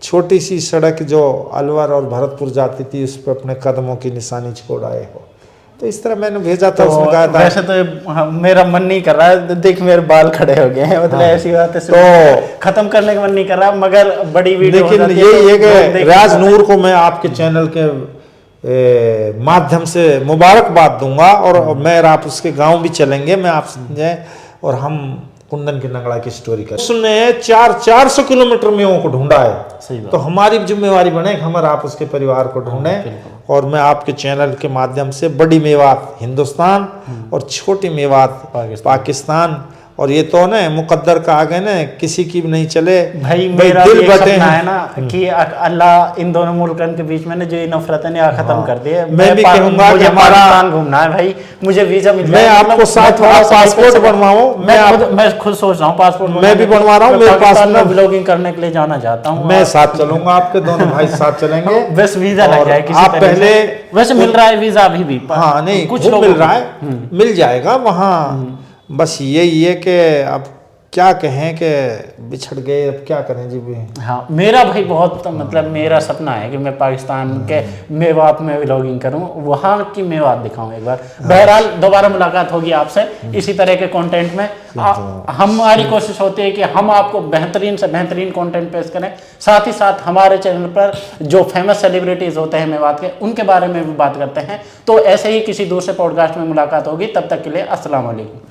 S1: छोटी सी सड़क जो अलवर और भरतपुर जाती थी उस पर अपने कदमों की निशानी छोड़ आए हो। तो इस तरह मैंने भेजा था, उसने कहा था
S2: वैसे तो मेरा मन नहीं कर रहा है, देख मेरे बाल खड़े हो गए हैं, मतलब ऐसी बात है
S1: तो
S2: खत्म करने का मन नहीं कर रहा, मगर बड़ी वीडियो हो
S1: लेकिन
S2: जाती है
S1: यही
S2: तो
S1: है
S2: लोग
S1: कि
S2: देख
S1: रियाज
S2: नहीं
S1: नूर को मैं आपके चैनल के माध्यम से मुबारकबाद दूंगा, और मैं आप उसके गांव भी चलेंगे, मैं आपसे जाए और हम कुंदन के नंगड़ा की स्टोरी करें। उसने 400 किलोमीटर मेवों को ढूंढा है,
S2: सही बात।
S1: तो हमारी जिम्मेवारी बने कि हमारे आप उसके परिवार को ढूंढें, और मैं आपके चैनल के माध्यम से बड़ी मेवात हिंदुस्तान और छोटी मेवात पाकिस्तान, और ये तो ना मुकद्दर का आगे ना किसी की भी नहीं चले
S2: भाई मेरा
S1: दिल
S2: भी एक
S1: बटे
S2: सपना
S1: हैं।
S2: है ना कि अल्लाह इन दोनों मुल्कों के बीच में ना जो ये नफरत है ना खत्म कर दे।
S1: मैं भी कहूंगा कि
S2: मुझे
S1: हमारा
S2: पाकिस्तान घूमना है भाई, मुझे वीजा मिल
S1: मैं
S2: जाए,
S1: आपको
S2: मतलब
S1: साथ
S2: मैं
S1: आप
S2: सा
S1: पासपोर्ट
S2: पैसे-
S1: बनवाऊं,
S2: मैं खुद सोच रहा हूँ पासपोर्ट
S1: मैं भी बनवा रहा हूँ, मेरे पास
S2: में ब्लॉगिंग करने के लिए जाना चाहता हूँ।
S1: मैं साथ चलूंगा, आपके दोनों भाई साथ चलेंगे।
S2: बस वीजा लग
S1: और
S2: जाए किसी
S1: आप
S2: तरह से।
S1: पहले
S2: वैसे मिल रहा है वीजा अभी भी,
S1: हाँ नहीं
S2: कुछ
S1: खूब
S2: लोगों
S1: मिल
S2: को।
S1: रहा है, मिल जाएगा वहाँ। बस यही है कि अब क्या कहें कि बिछड़ गए, अब क्या करें जी भी।
S2: हाँ मेरा भाई बहुत मतलब मेरा सपना है कि मैं पाकिस्तान के मेवात में व्लॉगिंग करूं, वहाँ की मेवात दिखाऊं एक बार। बहरहाल दोबारा मुलाकात होगी आपसे इसी तरह के कंटेंट में। हमारी कोशिश होती है कि हम आपको बेहतरीन से बेहतरीन कंटेंट पेश करें, साथ ही साथ हमारे चैनल पर जो फेमस सेलिब्रिटीज होते हैं मेवात के, उनके बारे में भी बात करते हैं। तो ऐसे ही किसी दूसरे पॉडकास्ट में मुलाकात होगी, तब तक के लिए अस्सलाम वालेकुम।